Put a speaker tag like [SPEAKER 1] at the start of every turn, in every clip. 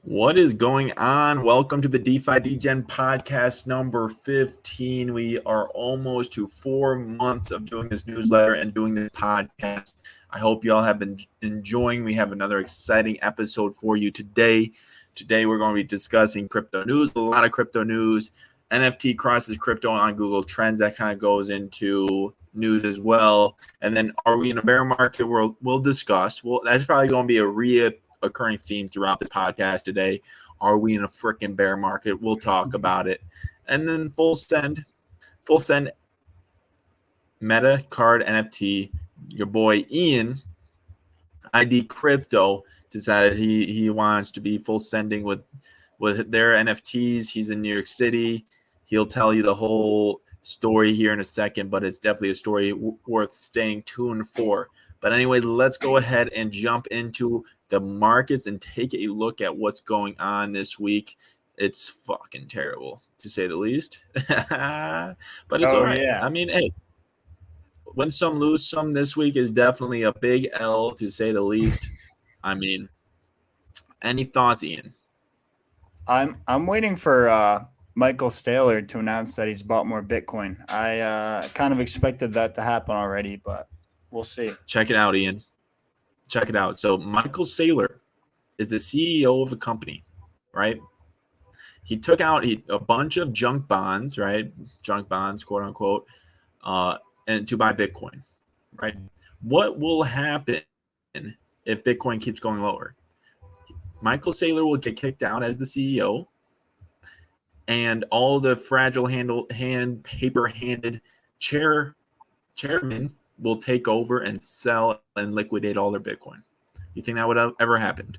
[SPEAKER 1] What is going on? Welcome to the Defi Degen podcast number 15. We are almost to 4 months of doing this newsletter and doing this podcast. I hope you all have been enjoying. We have another exciting episode for you today. Today, we're going to be discussing crypto news, a lot of crypto news. NFT crosses crypto on Google Trends. That kind of goes into news as well. And then, are we in a bear market? We'll discuss. That's probably going to be a occurring theme throughout the podcast today. Are we in a freaking bear market? We'll talk about it. And then full send meta card NFT. Your boy Ian, ID Crypto, decided he wants to be full sending with their NFTs. He's in New York City. He'll tell you the whole story here in a second, but it's definitely a story worth staying tuned for. But anyway, let's go ahead and jump into the markets and take a look at what's going on this week. It's fucking terrible, to say the least. But it's all right.
[SPEAKER 2] Yeah.
[SPEAKER 1] I mean, hey, win some, lose some this week is definitely a big L, to say the least. I mean, any thoughts, Ian?
[SPEAKER 2] I'm waiting for Michael Saylor to announce that he's bought more Bitcoin. I kind of expected that to happen already, but we'll see.
[SPEAKER 1] Check it out, Ian. Check it out. So Michael Saylor is the CEO of a company, right? He took out a bunch of junk bonds, right? Junk bonds, quote unquote, and to buy Bitcoin, right? What will happen if Bitcoin keeps going lower? Michael Saylor will get kicked out as the CEO, and all the fragile paper-handed chairmen will take over and sell and liquidate all their Bitcoin. You think that would have ever happened?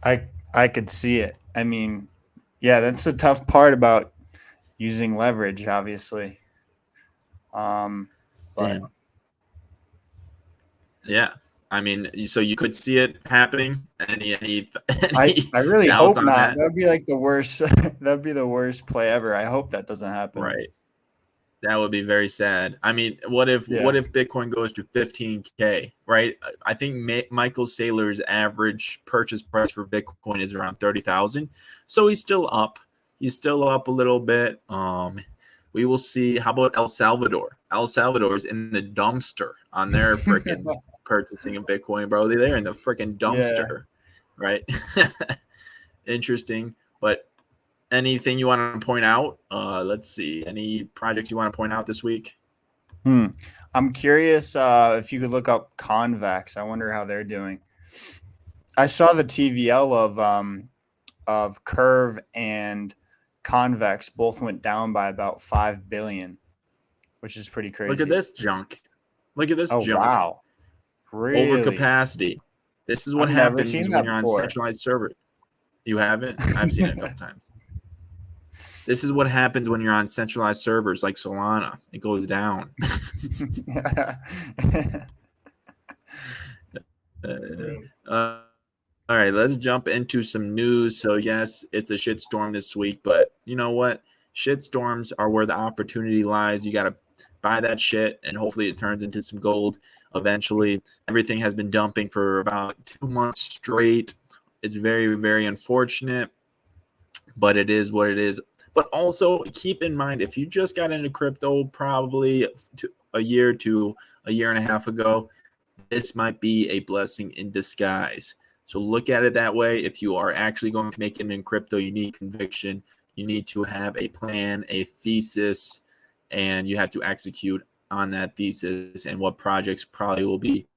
[SPEAKER 2] I could see it. I mean, yeah, that's the tough part about using leverage, obviously. But
[SPEAKER 1] Damn. Yeah. I mean, so you could see it happening. Any
[SPEAKER 2] I really hope not.
[SPEAKER 1] That
[SPEAKER 2] would be like the worst. That'd be the worst play ever. I hope that doesn't happen.
[SPEAKER 1] Right. That would be very sad. I mean, what if Bitcoin goes to 15K, right? I think Michael Saylor's average purchase price for Bitcoin is around 30,000. So he's still up. He's still up a little bit. We will see. How about El Salvador? El Salvador's in the dumpster on their freaking purchasing of Bitcoin, bro. They're in the freaking dumpster, right? Interesting. But anything you want to point out? Let's see. Any projects you want to point out this week?
[SPEAKER 2] I'm curious if you could look up Convex. I wonder how they're doing. I saw the TVL of Curve and Convex both went down by about 5 billion, which is pretty crazy.
[SPEAKER 1] Look at this junk. Look at this junk.
[SPEAKER 2] Wow. Really?
[SPEAKER 1] Overcapacity. This is what happens when you're on centralized servers. You haven't? I've seen it a couple times. This is what happens when you're on centralized servers like Solana. It goes down. All right, let's jump into some news. So, yes, it's a shitstorm this week, but you know what? Shitstorms are where the opportunity lies. You got to buy that shit, and hopefully it turns into some gold eventually. Everything has been dumping for about 2 months straight. It's very, very unfortunate, but it is what it is. But also keep in mind, if you just got into crypto probably a year to a year and a half ago, this might be a blessing in disguise. So look at it that way. If you are actually going to make it in crypto, you need conviction. You need to have a plan, a thesis, and you have to execute on that thesis and what projects probably will be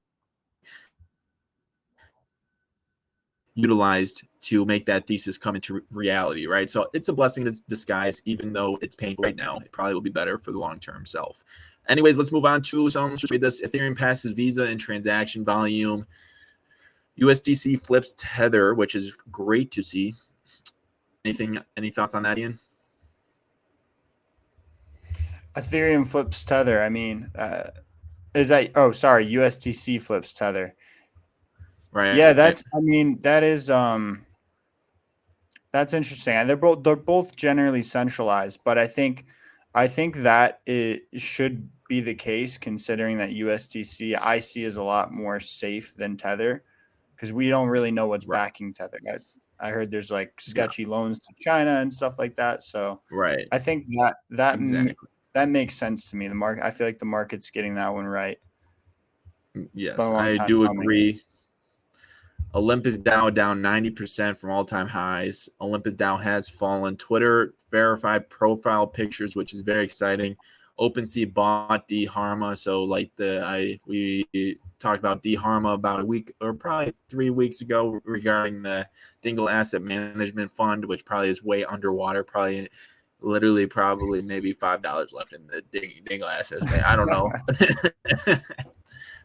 [SPEAKER 1] utilized to make that thesis come into reality, right? So it's a blessing in disguise, even though it's painful right now. It probably will be better for the long-term self. Anyways, let's move on to some. Let's read this. Ethereum passes Visa in transaction volume. USDC flips Tether, which is great to see. Any thoughts on that, Ian?
[SPEAKER 2] Ethereum flips Tether. I mean, is that? Oh, sorry, USDC flips Tether.
[SPEAKER 1] Right.
[SPEAKER 2] Yeah, that's. I mean, that is. That's interesting. And they're both generally centralized, but I think that it should be the case considering that USDC I see is a lot more safe than Tether. because we don't really know what's
[SPEAKER 1] Right.
[SPEAKER 2] backing Tether. I heard there's like
[SPEAKER 1] Yeah.
[SPEAKER 2] sketchy loans to China and stuff like that. So
[SPEAKER 1] Right.
[SPEAKER 2] I think
[SPEAKER 1] Exactly.
[SPEAKER 2] that makes sense to me. The market, I feel like the market's getting that one right. It's been
[SPEAKER 1] Yes,
[SPEAKER 2] a long
[SPEAKER 1] I
[SPEAKER 2] time
[SPEAKER 1] do
[SPEAKER 2] coming.
[SPEAKER 1] agree. Olympus Dow down 90% from all-time highs. Olympus Dow has fallen. Twitter verified profile pictures, which is very exciting. OpenSea bought D Harma, so like we talked about D Harma about a week or probably 3 weeks ago regarding the Dingooo Asset Management Fund, which probably is way underwater. Probably, literally, probably maybe $5 left in the Dingooo Assets. I don't know.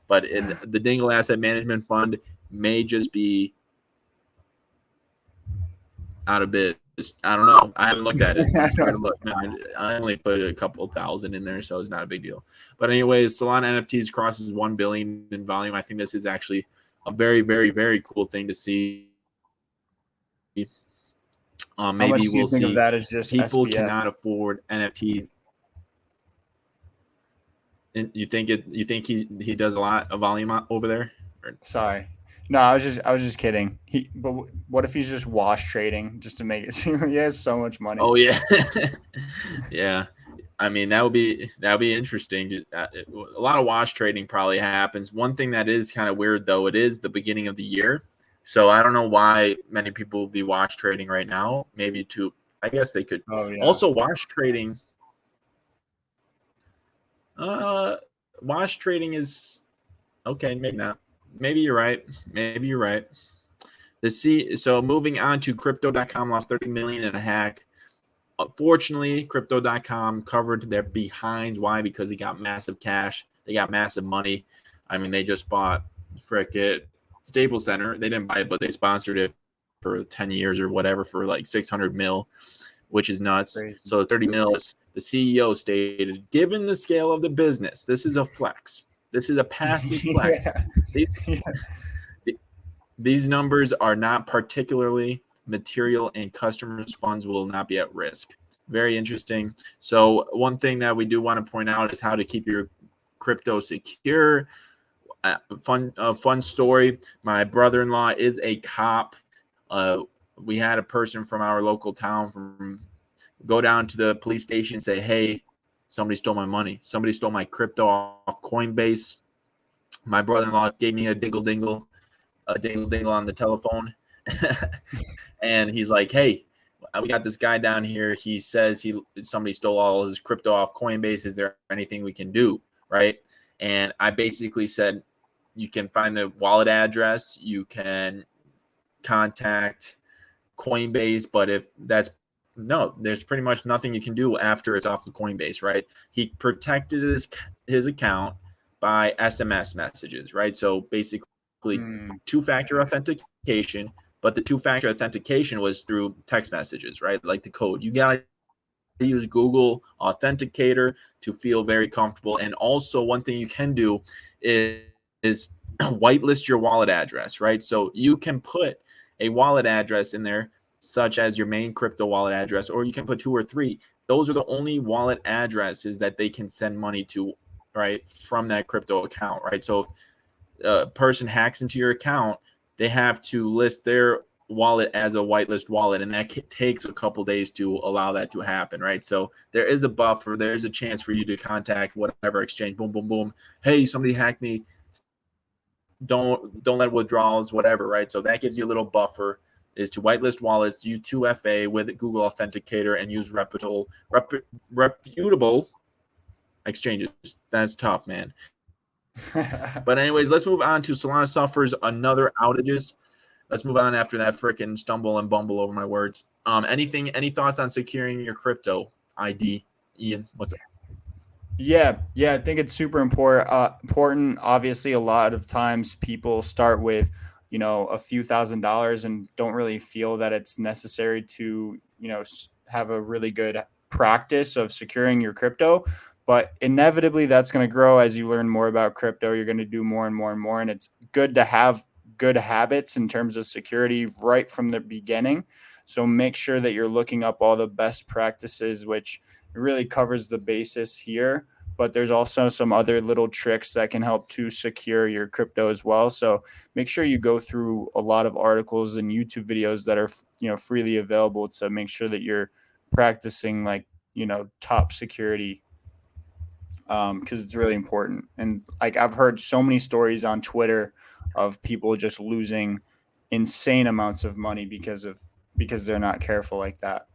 [SPEAKER 1] But in the Dingooo Asset Management Fund may just be out of bid. I don't know. I haven't looked at it. I'm scared to look. I only put a couple thousand in there, so it's not a big deal. But anyways, Solana NFTs crosses 1 billion in volume. I think this is actually a very, very, very cool thing to see.
[SPEAKER 2] How much
[SPEAKER 1] Maybe
[SPEAKER 2] do you
[SPEAKER 1] we'll
[SPEAKER 2] think of
[SPEAKER 1] see
[SPEAKER 2] that as just
[SPEAKER 1] people
[SPEAKER 2] SBF?
[SPEAKER 1] cannot afford NFTs. And you think he does a lot of volume over there?
[SPEAKER 2] Sorry. No, I was just kidding. But what if he's just wash trading just to make it seem like he has so much money?
[SPEAKER 1] Oh yeah, yeah. I mean that would be interesting. A lot of wash trading probably happens. One thing that is kind of weird though, it is the beginning of the year, so I don't know why many people will be wash trading right now. Maybe I guess they could.
[SPEAKER 2] Oh yeah.
[SPEAKER 1] Also, wash trading. Uh, Wash trading is okay. Maybe not. Maybe you're right. Maybe you're right. So moving on to crypto.com lost 30 million in a hack. Unfortunately, crypto.com covered their behinds. Why? Because he got massive cash. They got massive money. I mean, they just bought frickin' Staples Center. They didn't buy it, but they sponsored it for 10 years or whatever for like 600 mil, which is nuts.
[SPEAKER 2] Crazy.
[SPEAKER 1] So 30 mil is, the CEO stated, given the scale of the business, this is a flex. This is a passive flex. These, these numbers are not particularly material and customers' funds will not be at risk. Very interesting. So one thing that we do want to point out is how to keep your crypto secure. Fun story. My brother-in-law is a cop. We had a person from our local town go down to the police station and say, hey, somebody stole my money. Somebody stole my crypto off Coinbase. My brother-in-law gave me a dingle on the telephone. And he's like, hey, we got this guy down here. He says somebody stole all his crypto off Coinbase. Is there anything we can do? Right. And I basically said, you can find the wallet address. You can contact Coinbase. But there's pretty much nothing you can do after it's off the Coinbase. Right. He protected his account by SMS messages. Right. So basically, two-factor authentication, but the two-factor authentication was through text messages, right? Like the code. You got to use Google Authenticator to feel very comfortable. And also one thing you can do is whitelist your wallet address, right? So you can put a wallet address in there, such as your main crypto wallet address, or you can put 2 or 3. Those are the only wallet addresses that they can send money to, right, from that crypto account, right? So if a person hacks into your account, they have to list their wallet as a whitelist wallet, and that takes a couple days to allow that to happen, right? So there is a buffer. There's a chance for you to contact whatever exchange. Boom, boom, boom. Hey, somebody hacked me. Don't let withdrawals, whatever, right? So that gives you a little buffer. Is to whitelist wallets, use 2FA with Google Authenticator, and use reputable exchanges. That's tough, man. But anyways, let's move on to Solana suffers another outages. Let's move on after that freaking stumble and bumble over my words. Any thoughts on securing your crypto ID, Ian? What's up?
[SPEAKER 2] Yeah, I think it's super important. Obviously, a lot of times people start with, a few $1,000s and don't really feel that it's necessary to, have a really good practice of securing your crypto. But inevitably, that's going to grow as you learn more about crypto. You're going to do more and more and more. And it's good to have good habits in terms of security right from the beginning. So make sure that you're looking up all the best practices, which really covers the basis here. but there's also some other little tricks that can help to secure your crypto as well. So make sure you go through a lot of articles and YouTube videos that are, freely available to make sure that you're practicing like, top security, because it's really important. And like I've heard so many stories on Twitter of people just losing insane amounts of money because they're not careful like that.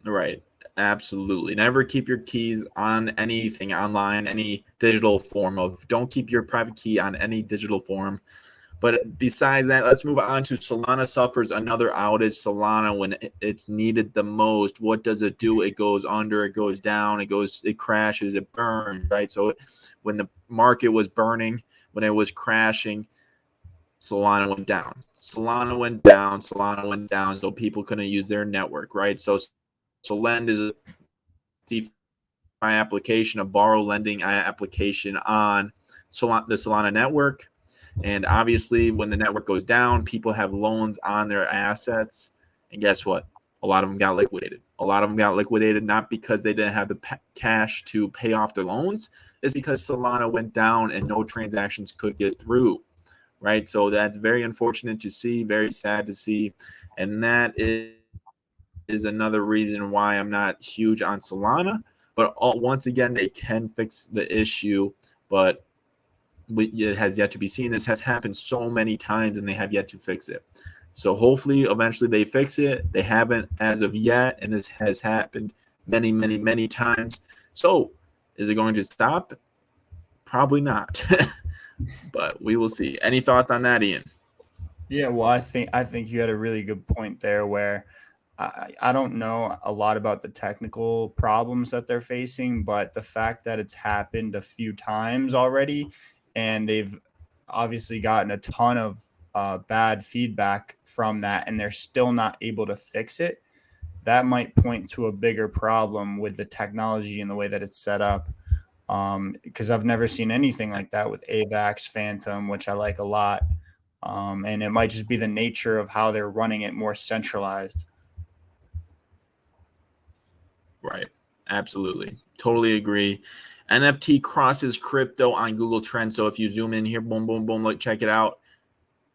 [SPEAKER 1] Right. Absolutely. Never keep your keys on anything online, any digital form of. Don't keep your private key on any digital form. But besides that, let's move on to Solana suffers another outage. Solana, when it's needed the most, what does it do? It goes under, it goes down, it crashes, it burns, right? So when the market was burning, when it was crashing, Solana went down. Solana went down. Solana went down. So people couldn't use their network, right? So Solend is a DeFi application, a borrow lending application on the Solana network. And obviously, when the network goes down, people have loans on their assets. And guess what? A lot of them got liquidated. A lot of them got liquidated not because they didn't have the cash to pay off their loans. It's because Solana went down and no transactions could get through, right? So that's very unfortunate to see, very sad to see. And that is another reason why I'm not huge on Solana. But once again, they can fix the issue, but it has yet to be seen. This has happened so many times and they have yet to fix it. So hopefully eventually they fix it. They haven't as of yet, and this has happened many, many, many times. So is it going to stop? Probably not. But we will see. Any thoughts on that, Ian?
[SPEAKER 2] Yeah, well, I think you had a really good point there where I don't know a lot about the technical problems that they're facing, but the fact that it's happened a few times already and they've obviously gotten a ton of bad feedback from that and they're still not able to fix it, that might point to a bigger problem with the technology and the way that it's set up. Because I've never seen anything like that with AVAX Phantom, which I like a lot. And it might just be the nature of how they're running it more centralized.
[SPEAKER 1] Right. Absolutely. Totally agree. NFT crosses crypto on Google Trends. So if you zoom in here, boom, boom, boom, look, check it out.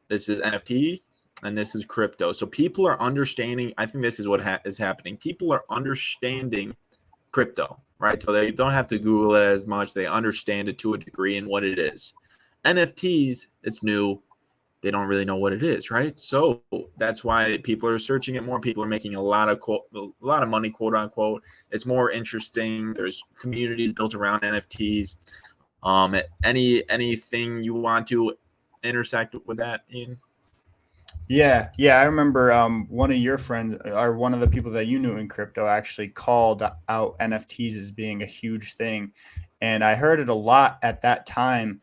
[SPEAKER 1] This is NFT and this is crypto. So people are understanding. I think this is what is happening. People are understanding crypto, right? So they don't have to Google it as much. They understand it to a degree and what it is. NFTs, it's new. They don't really know what it is, right? So that's why people are searching it more. People are making a lot of money, quote unquote. It's more interesting. There's communities built around NFTs. Anything you want to intersect with that, Ian?
[SPEAKER 2] Yeah. I remember one of your friends or one of the people that you knew in crypto actually called out NFTs as being a huge thing. And I heard it a lot at that time.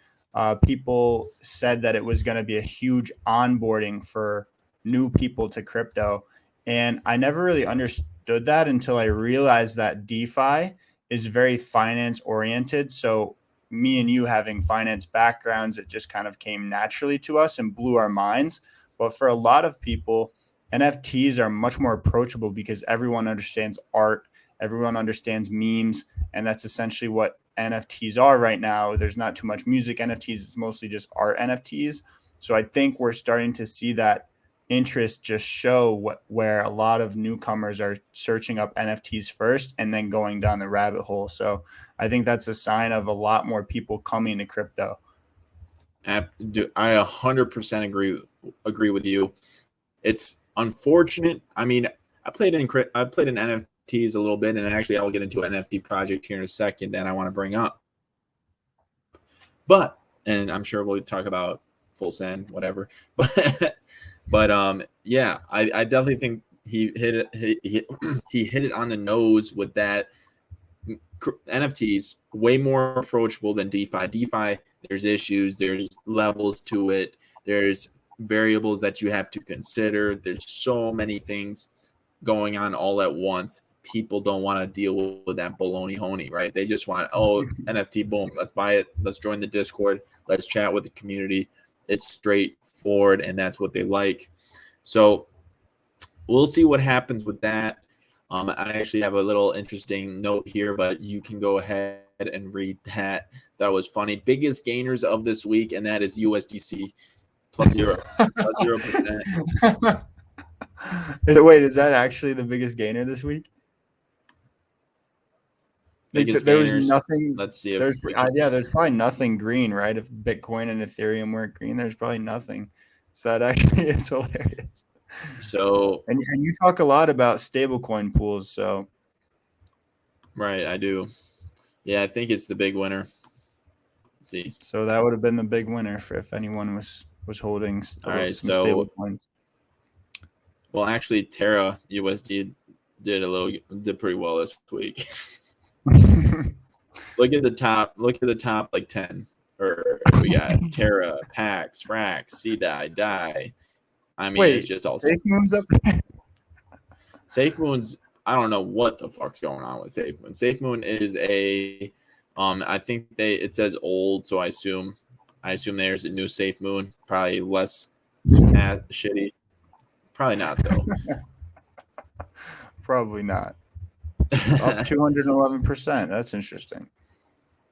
[SPEAKER 2] People said that it was going to be a huge onboarding for new people to crypto. And I never really understood that until I realized that DeFi is very finance oriented. So, me and you having finance backgrounds, it just kind of came naturally to us and blew our minds. But for a lot of people, NFTs are much more approachable because everyone understands art, everyone understands memes, and that's essentially what NFTs are right now. There's not too much music NFTs, it's mostly just art NFTs. So I think we're starting to see that interest just show where a lot of newcomers are searching up NFTs first and then going down the rabbit hole. So I think that's a sign of a lot more people coming to crypto.
[SPEAKER 1] I 100% agree with you. It's unfortunate. I mean, I played in NFTs a little bit, and actually, I'll get into an NFT project here in a second that I want to bring up. But, and I'm sure we'll talk about full send, whatever. But yeah, I definitely think he hit it. He hit it on the nose with that. NFTs way more approachable than DeFi. DeFi, there's issues, there's levels to it, there's variables that you have to consider. There's so many things going on all at once. People don't want to deal with that baloney honey, right? They just want, NFT, boom, let's buy it. Let's join the Discord. Let's chat with the community. It's straightforward, and that's what they like. So we'll see what happens with that. I actually have a little interesting note here, but you can go ahead and read that. That was funny. Biggest gainers of this week, and that is USDC plus 0%.
[SPEAKER 2] Wait, is that actually the biggest gainer this week?
[SPEAKER 1] Biggest
[SPEAKER 2] There was
[SPEAKER 1] gainers.
[SPEAKER 2] nothing.
[SPEAKER 1] Let's see if we can.
[SPEAKER 2] There's probably nothing green, right? If Bitcoin and Ethereum weren't green, there's probably nothing. So that actually is hilarious.
[SPEAKER 1] So,
[SPEAKER 2] and you talk a lot about stablecoin pools, so
[SPEAKER 1] right, I do. Yeah, I think it's the big winner. Let's see.
[SPEAKER 2] So that would have been the big winner if anyone was holding some stablecoins.
[SPEAKER 1] Well, actually, Terra USD did pretty well this week. Look at the top like 10. Or we got Terra, Pax, Frax, CDI, Die. I mean, it's just all
[SPEAKER 2] Safe Moon's up there.
[SPEAKER 1] Safe Moon's, I don't know what the fuck's going on with Safe Moon. Safe Moon is a I think it says old, so I assume there's a new Safe Moon, probably less shitty. Probably not though.
[SPEAKER 2] Probably not. Up 211%. That's interesting.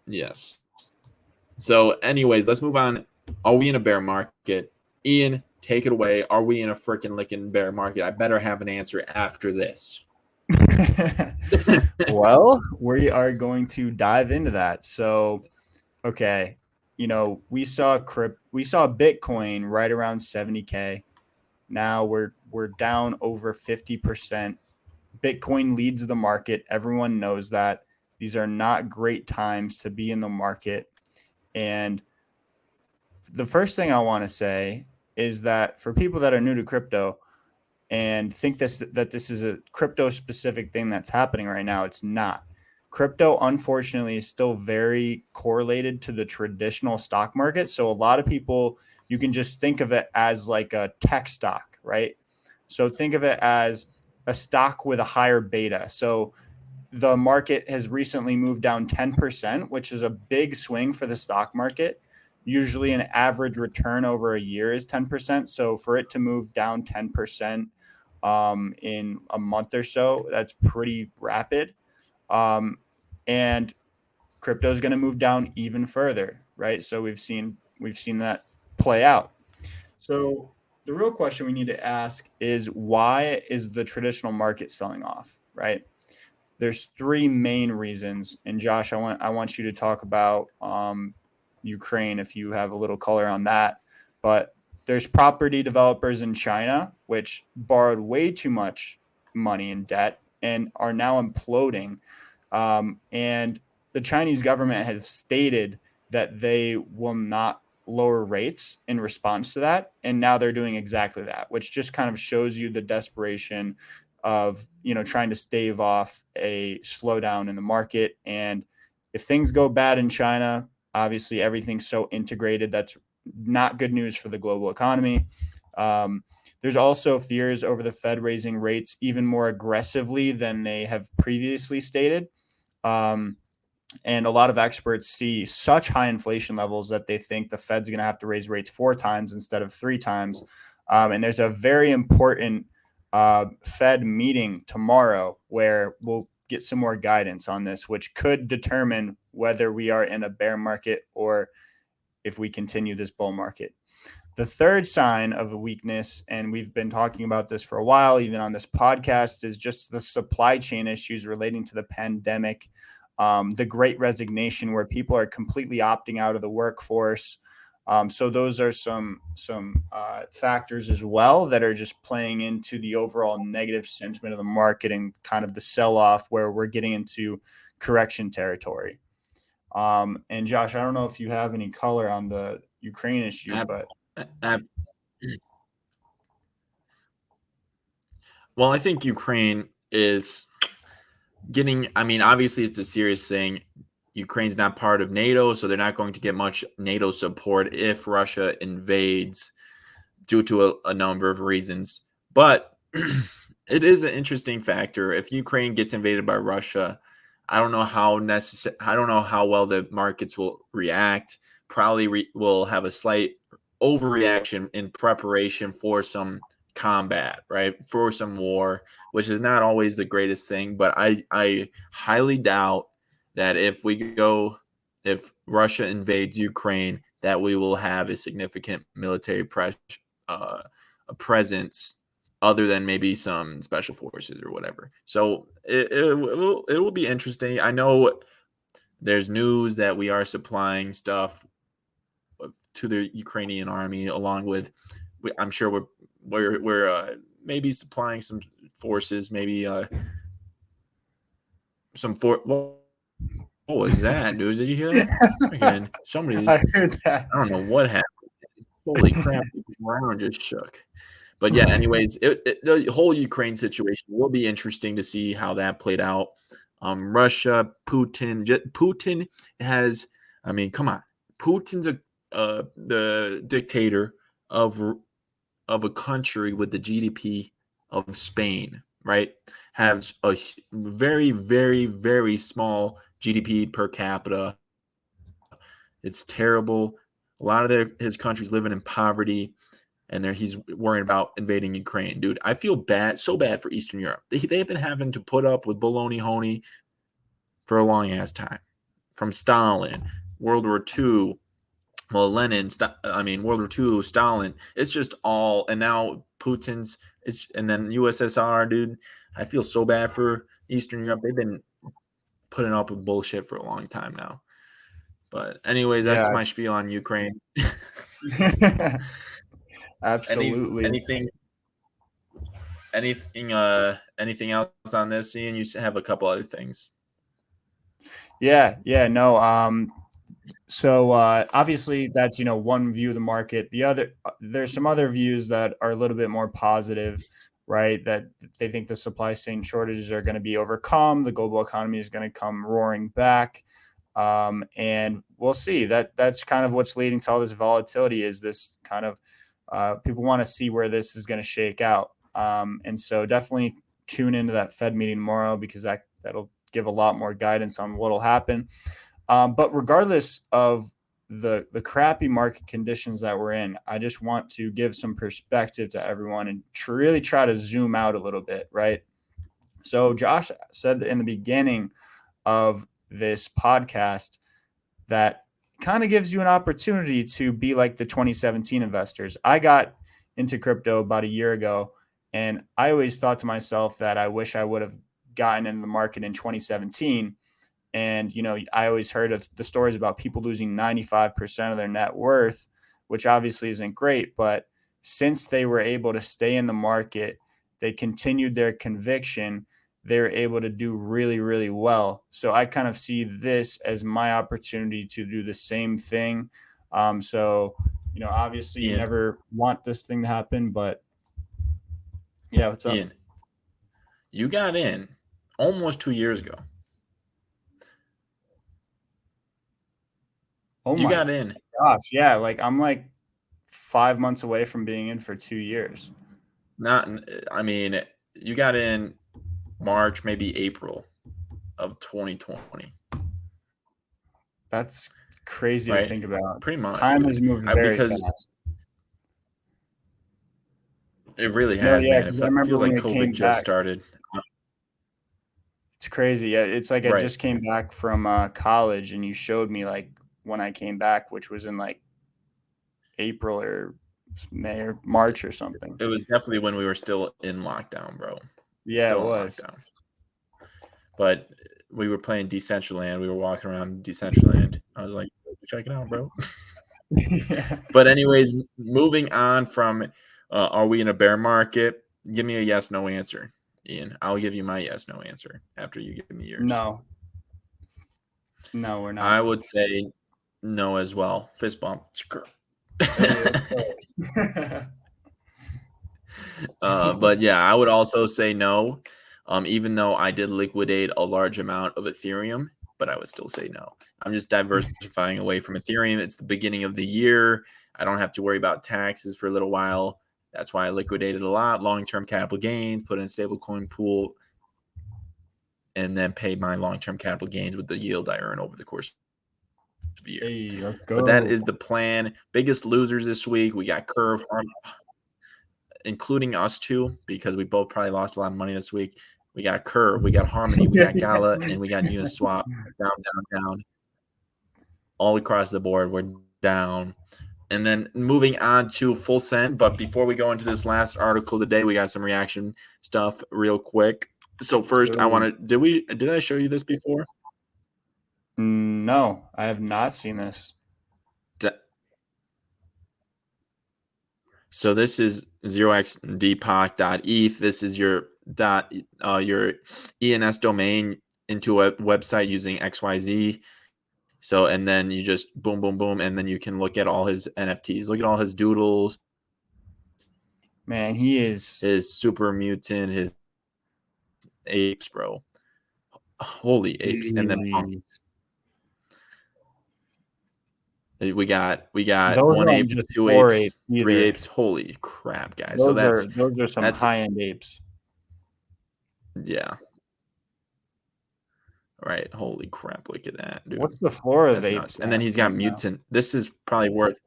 [SPEAKER 1] Yes. So, anyways, let's move on. Are we in a bear market? Ian, take it away. Are we in a freaking licking bear market? I better have an answer after this.
[SPEAKER 2] Well, we are going to dive into that. So, okay, we saw Bitcoin right around 70K. Now we're down over 50%. Bitcoin leads the market. Everyone knows that. These are not great times to be in the market. And the first thing I want to say is that for people that are new to crypto and think that this is a crypto specific thing that's happening right now, it's not. Crypto, unfortunately, is still very correlated to the traditional stock market. So a lot of people, you can just think of it as like a tech stock, right? So think of it as a stock with a higher beta. So the market has recently moved down 10%, which is a big swing for the stock market. Usually an average return over a year is 10%. So for it to move down 10% in a month or so, that's pretty rapid. And crypto is going to move down even further, right? So we've seen that play out. So the real question we need to ask is, why is the traditional market selling off, right? There's three main reasons. And Josh, I want you to talk about Ukraine if you have a little color on that. But there's property developers in China which borrowed way too much money in debt and are now imploding. And the Chinese government has stated that they will not lower rates in response to that. And now they're doing exactly that, which just kind of shows you the desperation of, trying to stave off a slowdown in the market. And if things go bad in China, obviously everything's so integrated. That's not good news for the global economy. There's also fears over the Fed raising rates even more aggressively than they have previously stated. And a lot of experts see such high inflation levels that they think the Fed's going to have to raise rates 4 times instead of 3 times. And there's a very important Fed meeting tomorrow where we'll get some more guidance on this, which could determine whether we are in a bear market or if we continue this bull market. The third sign of a weakness, and we've been talking about this for a while, even on this podcast, is just the supply chain issues relating to the pandemic, the Great Resignation, where people are completely opting out of the workforce. So those are some factors as well that are just playing into the overall negative sentiment of the market and kind of the sell-off where we're getting into correction territory. And Josh, I don't know if you have any color on the Ukraine issue, but
[SPEAKER 1] well, I think Ukraine is getting, I mean, obviously it's a serious thing. Ukraine's not part of NATO, so they're not going to get much NATO support if Russia invades due to a number of reasons. But it is an interesting factor. If Ukraine gets invaded by Russia, I don't know how well the markets will react. Probably will have a slight overreaction in preparation for some combat, right? For some war, which is not always the greatest thing, but I highly doubt that if Russia invades Ukraine, that we will have a significant military uh, a presence other than maybe some special forces or whatever. So it will be interesting. I know there's news that we are supplying stuff to the Ukrainian army, along with I'm sure we're maybe supplying some forces, maybe some for. What was that, dude? Did you hear that? Freaking somebody!
[SPEAKER 2] I heard that.
[SPEAKER 1] I don't know what happened. Holy crap! The ground just shook. But yeah, anyways, the whole Ukraine situation will be interesting to see how that played out. Russia, Putin has. I mean, come on, Putin's the dictator of a country with the GDP of Spain, right? Has a very, very, very small GDP per capita. It's terrible. A lot of his country's living in poverty, and he's worrying about invading Ukraine. Dude, I feel bad, so bad for Eastern Europe. They've been having to put up with baloney honey for a long ass time. From Stalin, World War II, well, Lenin, World War II, Stalin. It's just all, and now Putin's. And then USSR, dude. I feel so bad for Eastern Europe. They've been putting up with bullshit for a long time now. But anyways, that's
[SPEAKER 2] Yeah.
[SPEAKER 1] my spiel on Ukraine.
[SPEAKER 2] Absolutely.
[SPEAKER 1] Anything else on this? Ian, you have a couple other things.
[SPEAKER 2] Yeah, no. So obviously that's one view of the market. The other, there's some other views that are a little bit more positive, right? That they think the supply chain shortages are going to be overcome. The global economy is going to come roaring back, and we'll see. That's kind of what's leading to all this volatility. Is this kind of people want to see where this is going to shake out, and so definitely tune into that Fed meeting tomorrow because that'll give a lot more guidance on what'll happen. But regardless of the crappy market conditions that we're in, I just want to give some perspective to everyone and really try to zoom out a little bit, right? So Josh said in the beginning of this podcast that kind of gives you an opportunity to be like the 2017 investors. I got into crypto about a year ago, and I always thought to myself that I wish I would have gotten into the market in 2017. And, I always heard of the stories about people losing 95% of their net worth, which obviously isn't great. But since they were able to stay in the market, they continued their conviction, they were able to do really, really well. So I kind of see this as my opportunity to do the same thing. So, obviously you never want this thing to happen, but yeah, what's up?
[SPEAKER 1] Ian, you got in almost 2 years ago.
[SPEAKER 2] Oh
[SPEAKER 1] You
[SPEAKER 2] my
[SPEAKER 1] got in.
[SPEAKER 2] gosh. Yeah. I'm 5 months away from being in for 2 years.
[SPEAKER 1] You got in March, maybe April of 2020.
[SPEAKER 2] That's crazy
[SPEAKER 1] right?
[SPEAKER 2] to think about.
[SPEAKER 1] Pretty much,
[SPEAKER 2] Time
[SPEAKER 1] dude.
[SPEAKER 2] has moved very
[SPEAKER 1] Because
[SPEAKER 2] fast.
[SPEAKER 1] it really
[SPEAKER 2] No,
[SPEAKER 1] has,
[SPEAKER 2] yeah,
[SPEAKER 1] man. It
[SPEAKER 2] because I remember
[SPEAKER 1] feels like
[SPEAKER 2] when it
[SPEAKER 1] COVID
[SPEAKER 2] came
[SPEAKER 1] just
[SPEAKER 2] back.
[SPEAKER 1] started.
[SPEAKER 2] It's crazy. Yeah, it's like I
[SPEAKER 1] Right.
[SPEAKER 2] just came back from college, and you showed me when I came back, which was in April or May or March or something.
[SPEAKER 1] It was definitely when we were still in lockdown, bro.
[SPEAKER 2] Yeah,
[SPEAKER 1] Still
[SPEAKER 2] it
[SPEAKER 1] in
[SPEAKER 2] was.
[SPEAKER 1] lockdown. But we were playing Decentraland. We were walking around Decentraland. I was like, check it out, bro.
[SPEAKER 2] Yeah.
[SPEAKER 1] But anyways, moving on from are we in a bear market? Give me a yes, no answer, Ian. I'll give you my yes, no answer after you give me yours.
[SPEAKER 2] No, we're not.
[SPEAKER 1] I would say no as well. Fist bump. But yeah, I would also say no. Even though I did liquidate a large amount of Ethereum, but I would still say no. I'm just diversifying away from Ethereum. It's the beginning of the year. I don't have to worry about taxes for a little while. That's why I liquidated a lot, long-term capital gains, put in a stablecoin pool, and then pay my long-term capital gains with the yield I earn over the course of the year.
[SPEAKER 2] Hey, let's go.
[SPEAKER 1] But that is the plan. Biggest losers this week. We got Curve. including us two, because we both probably lost a lot of money this week. We got Curve, we got Harmony, we got Gala, and we got Uniswap. Down. All across the board, we're down. And then moving on to Full Send. But before we go into this last article today, we got some reaction stuff real quick. So first, I want to did I show you this before?
[SPEAKER 2] No, I have not seen this.
[SPEAKER 1] So this is 0xdpoc.eth. This is your ENS domain into a website using XYZ. So, and then you just boom, boom, boom, and then you can look at all his NFTs. Look at all his doodles.
[SPEAKER 2] Man, he is
[SPEAKER 1] his super mutant, his apes, bro. Holy apes. And then we got
[SPEAKER 2] those
[SPEAKER 1] one ape,
[SPEAKER 2] just
[SPEAKER 1] 2 apes, 3 apes. Holy crap, guys.
[SPEAKER 2] Those are some high-end apes.
[SPEAKER 1] Yeah. Right. Holy crap. Look at that, dude.
[SPEAKER 2] What's the floor of apes?
[SPEAKER 1] And then he's got mutant. Now. This is probably worth.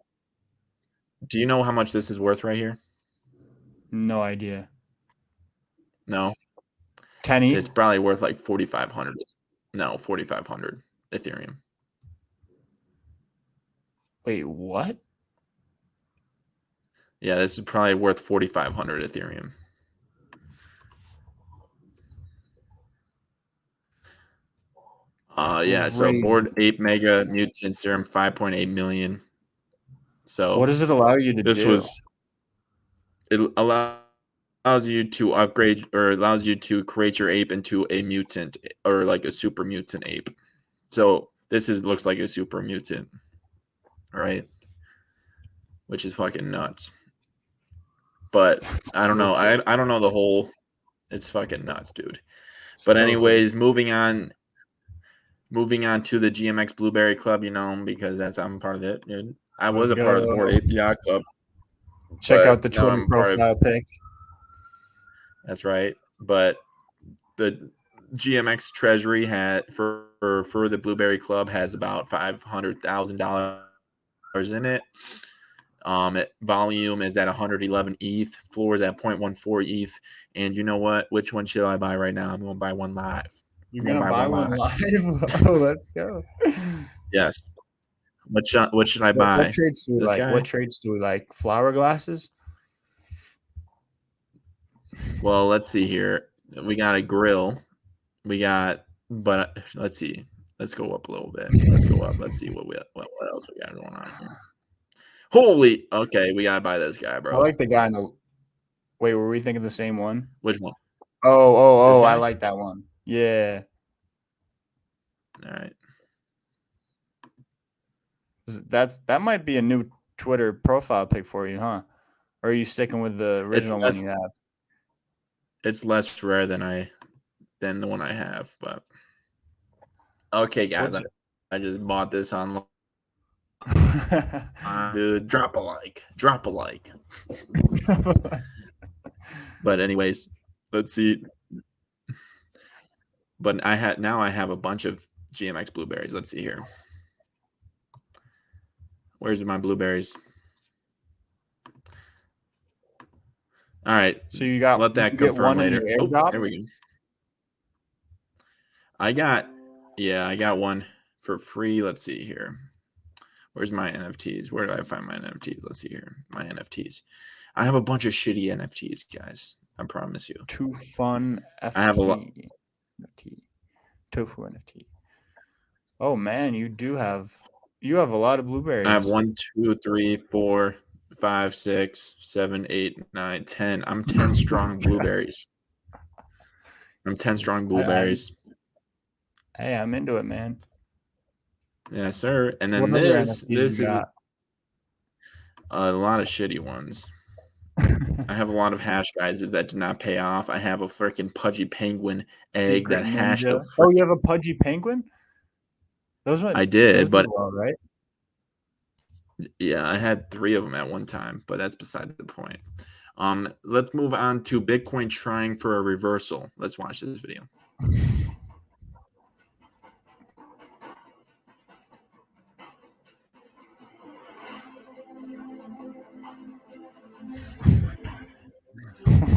[SPEAKER 1] Do you know how much this is worth right here?
[SPEAKER 2] No idea.
[SPEAKER 1] No.
[SPEAKER 2] 10 ETH?
[SPEAKER 1] It's probably worth like 4,500. No, 4,500 Ethereum.
[SPEAKER 2] Wait, what?
[SPEAKER 1] Yeah, this is probably worth 4,500 Ethereum. Yeah, so Bored Ape Mega Mutant Serum 5.8 million. So
[SPEAKER 2] what does it allow you to do?
[SPEAKER 1] It allows you to upgrade, or allows you to create your ape into a mutant, or like a super mutant ape. So this looks like a super mutant, right? Which is fucking nuts. But I don't know. I don't know the whole. It's fucking nuts, dude. But anyways, moving on to the Gmx Blueberry Club, because I'm part of it, dude. I was a part of the Bored Ape Yacht Club.
[SPEAKER 2] Check out the Twitter profile pic.
[SPEAKER 1] That's right. But the GMX Treasury had for the Blueberry Club has about $500,000 in it. Volume is at 111 ETH. Floor is at 0.14 ETH. And you know what? Which one should I buy right now? I'm going to buy one live.
[SPEAKER 2] You're going to buy one live? Oh, let's go.
[SPEAKER 1] Yes. What should I buy?
[SPEAKER 2] What trades do we like? Guy? What trades do we like? Flower glasses?
[SPEAKER 1] Well, let's see here. We got a grill. But let's see. Let's go up a little bit. Let's go up. Let's see what else we got going on here. Holy, okay, we gotta buy this guy, bro.
[SPEAKER 2] I like the guy in the. Wait, were we thinking the same one?
[SPEAKER 1] Which one?
[SPEAKER 2] Oh! I like that one. Yeah.
[SPEAKER 1] All right.
[SPEAKER 2] That might be a new Twitter profile pic for you, huh? Or are you sticking with the original one you have?
[SPEAKER 1] It's less rare than the one I have, but okay, guys, I just bought this online. Dude, drop a like. But anyways, let's see. But I have a bunch of GMX blueberries. Let's see here. Where's my blueberries? All right.
[SPEAKER 2] So you got.
[SPEAKER 1] Let that confirm later. There we go. I got one for free. Let's see here. Where's my NFTs? Where do I find my NFTs? Let's see here. My NFTs. I have a bunch of shitty NFTs, guys. I promise you.
[SPEAKER 2] Too fun. FT.
[SPEAKER 1] I have a lot.
[SPEAKER 2] NFT. Tofu NFT. Oh man, you have a lot of blueberries.
[SPEAKER 1] I have 1, 2, 3, 4, 5, 6, 7, 8, 9, 10. I'm 10 strong blueberries. I'm 10 strong blueberries.
[SPEAKER 2] Hey, I'm into it, man.
[SPEAKER 1] Yeah, sir. And then this is a lot of shitty ones. I have a lot of hash guys that did not pay off. I have a freaking pudgy penguin egg that hashed.
[SPEAKER 2] You have a pudgy penguin?
[SPEAKER 1] I did, but
[SPEAKER 2] right?
[SPEAKER 1] Yeah, I had 3 of them at one time, but that's beside the point. Let's move on to Bitcoin trying for a reversal. Let's watch this video.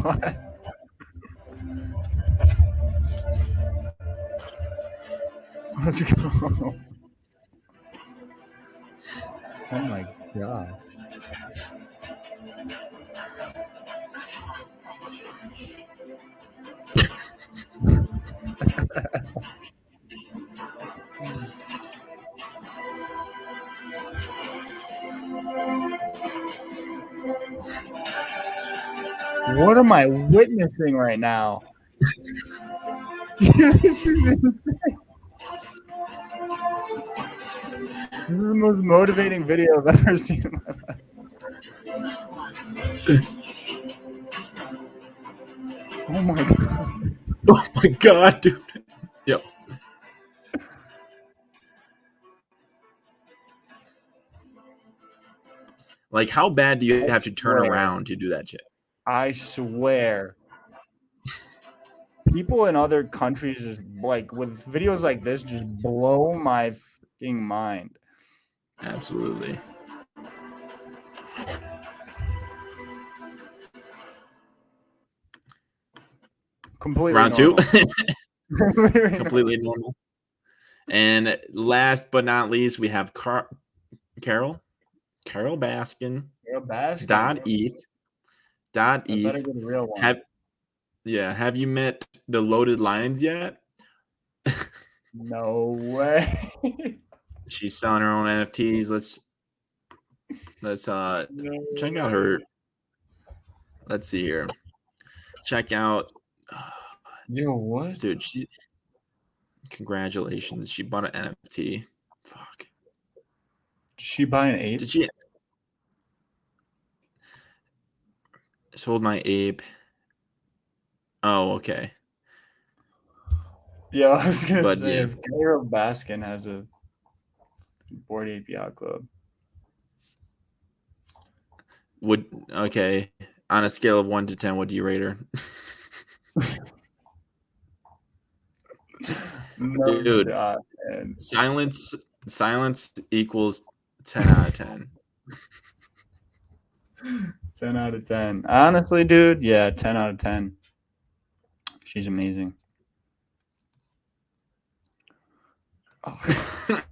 [SPEAKER 2] What? Let's go. Oh my god. What am I witnessing right now? This is insane. This is the most motivating video I've ever seen in my life. Oh my god.
[SPEAKER 1] Oh my god, dude. Yep. Like, how bad do you have to turn around to do that shit?
[SPEAKER 2] I swear. People in other countries just like with videos like this just blow my fucking mind.
[SPEAKER 1] Absolutely.
[SPEAKER 2] Completely
[SPEAKER 1] Round
[SPEAKER 2] normal.
[SPEAKER 1] 2. Completely normal. And last but not least, we have Carol Baskin.
[SPEAKER 2] Carol Baskin.
[SPEAKER 1] .eth.
[SPEAKER 2] Better get a real one.
[SPEAKER 1] Have you met the Loaded Lions yet?
[SPEAKER 2] No way.
[SPEAKER 1] She's selling her own NFTs. Let's check out her. Let's see here. Check out.
[SPEAKER 2] Yo, what?
[SPEAKER 1] Dude, congratulations. She bought an NFT. Fuck.
[SPEAKER 2] Did she buy an ape?
[SPEAKER 1] Did she? Sold my ape. Oh, okay.
[SPEAKER 2] Yeah, I was gonna say if Carol Baskin has a Bored Ape Yacht Club.
[SPEAKER 1] Okay. On a scale of 1 to 10, what do you rate her?
[SPEAKER 2] No,
[SPEAKER 1] dude.
[SPEAKER 2] God,
[SPEAKER 1] Silence equals 10 out of 10.
[SPEAKER 2] 10 out of 10. Honestly, dude, yeah, 10 out of 10. She's amazing. Oh.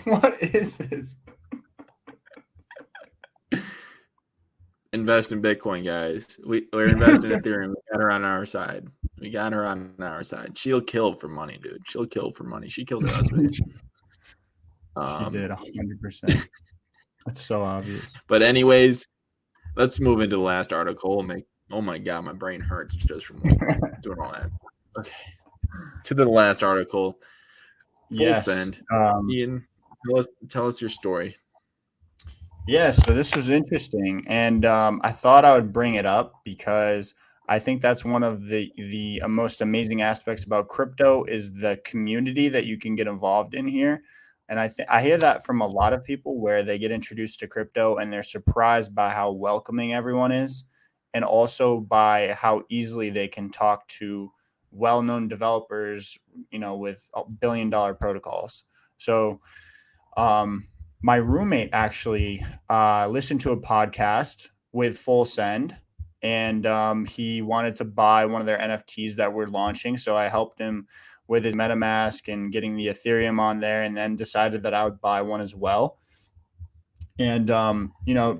[SPEAKER 2] What is this?
[SPEAKER 1] Invest in Bitcoin, guys. We're investing in Ethereum. We got her on our side. She'll kill for money, dude. She'll kill for money. She killed her husband.
[SPEAKER 2] She did 100%. That's so obvious.
[SPEAKER 1] But anyways, let's move into the last article. Oh my god, my brain hurts just from doing all that. Okay. To the last article. Full send. Ian, tell us your story.
[SPEAKER 2] Yeah, so this was interesting, and I thought I would bring it up because I think that's one of the most amazing aspects about crypto is the community that you can get involved in here. And I hear that from a lot of people where they get introduced to crypto and they're surprised by how welcoming everyone is, and also by how easily they can talk to well-known developers, with billion-dollar protocols. So, my roommate actually listened to a podcast with Full Send, and he wanted to buy one of their NFTs that we're launching. So I helped him with his MetaMask and getting the Ethereum on there, and then decided that I would buy one as well. And,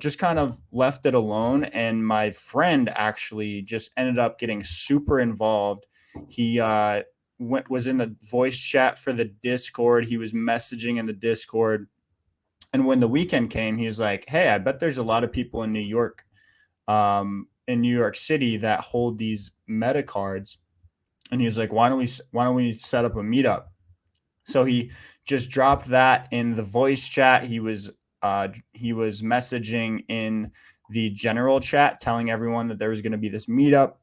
[SPEAKER 2] just kind of left it alone. And my friend actually just ended up getting super involved. He was in the voice chat for the Discord. He was messaging in the Discord. And when the weekend came, he was like, "Hey, I bet there's a lot of people in New York City that hold these meta cards." And he was like, why don't we set up a meetup? So he just dropped that in the voice chat. He was messaging in the general chat, telling everyone that there was going to be this meetup.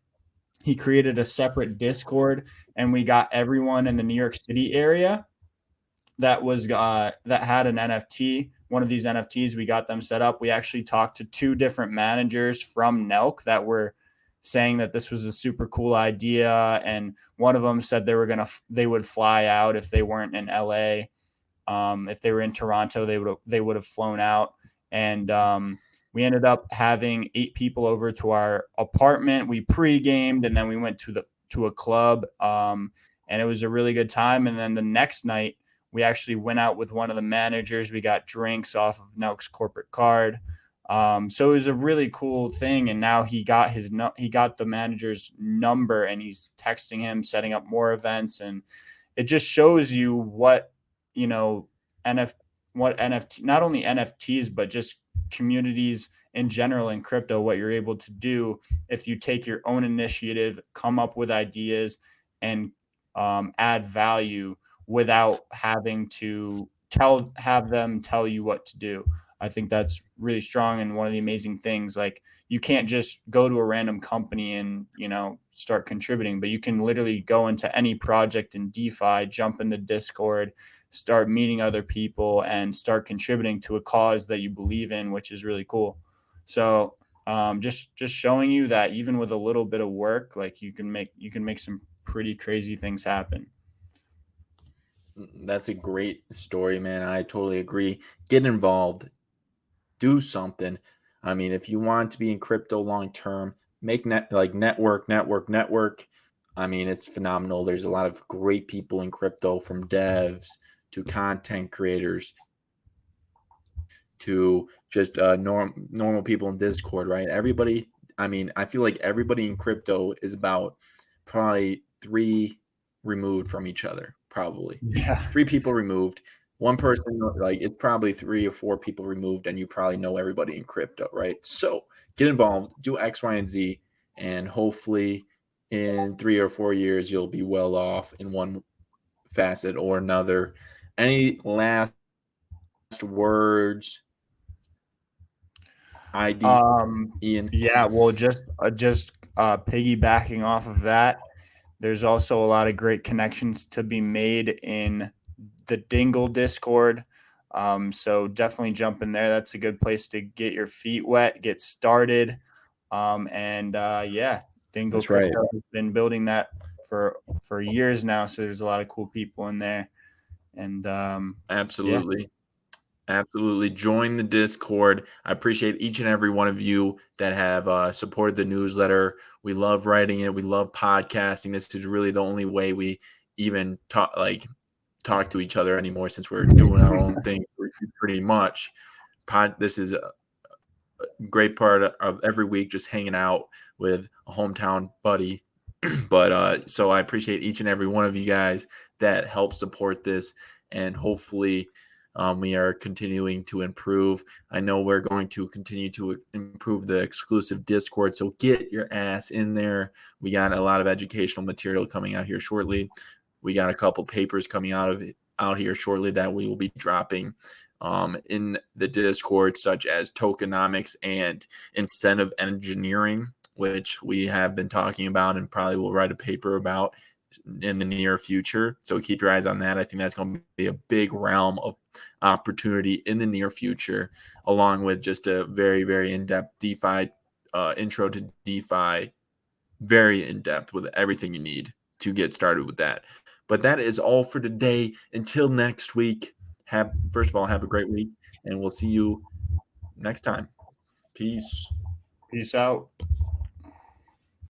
[SPEAKER 2] He created a separate Discord, and we got everyone in the New York City area that had an NFT. One of these NFTs, we got them set up. We actually talked to 2 different managers from Nelk that were saying that this was a super cool idea, and one of them said they would fly out if they weren't in LA. If they were in Toronto, they would have flown out. And We ended up having 8 people over to our apartment. We pre-gamed, and then we went to a club, and it was a really good time. And then the next night, we actually went out with one of the managers. We got drinks off of Nelk's corporate card. So it was a really cool thing. And now he got the manager's number, and he's texting him, setting up more events. And it just shows you what, you know, NFT, not only NFTs, but just communities in general in crypto, what you're able to do if you take your own initiative, come up with ideas, and add value without having to have them tell you what to do. I think that's really strong, and one of the amazing things. Like, you can't just go to a random company and, start contributing, but you can literally go into any project in DeFi, jump in the Discord, start meeting other people, and start contributing to a cause that you believe in, which is really cool. So just showing you that even with a little bit of work, like, you can make some pretty crazy things happen.
[SPEAKER 1] That's a great story, man. I totally agree. Get involved, do something. I mean, if you want to be in crypto long term, make network. I mean, it's phenomenal. There's a lot of great people in crypto, from devs to content creators to just normal people in Discord, right? Everybody, I mean, I feel like everybody in crypto is about probably 3 removed from each other, probably.
[SPEAKER 2] Yeah.
[SPEAKER 1] 3 people removed. One person, like, it's probably 3 or 4 people removed, and you probably know everybody in crypto, right? So get involved, do X, Y, and Z, and hopefully in 3 or 4 years, you'll be well off in one facet or another. Any last words, ID, Ian?
[SPEAKER 2] Yeah, well, just piggybacking off of that, there's also a lot of great connections to be made in the Dingooo Discord. So definitely jump in there. That's a good place to get your feet wet, get started. And yeah, Dingooo
[SPEAKER 1] That's right.
[SPEAKER 2] Crypto has been building that for years now. So there's a lot of cool people in there. And yeah,
[SPEAKER 1] Absolutely. Absolutely. Join the Discord. I appreciate each and every one of you that have supported the newsletter. We love writing it. We love podcasting. This is really the only way we even talk to each other anymore, since we're doing our own thing pretty much. This is a great part of every week, just hanging out with a hometown buddy. But so I appreciate each and every one of you guys that help support this, and hopefully we are continuing to improve. I know we're going to continue to improve the exclusive Discord, so get your ass in there. We got a lot of educational material coming out here shortly. We got a couple papers coming out here shortly that we will be dropping in the Discord, such as tokenomics and incentive engineering, which we have been talking about and probably will write a paper about in the near future. So keep your eyes on that. I think that's going to be a big realm of opportunity in the near future, along with just a very, very in-depth DeFi intro to DeFi, very in-depth with everything you need to get started with that. But that is all for today. Until next week, first of all, have a great week, and we'll see you next time. Peace.
[SPEAKER 2] peace out.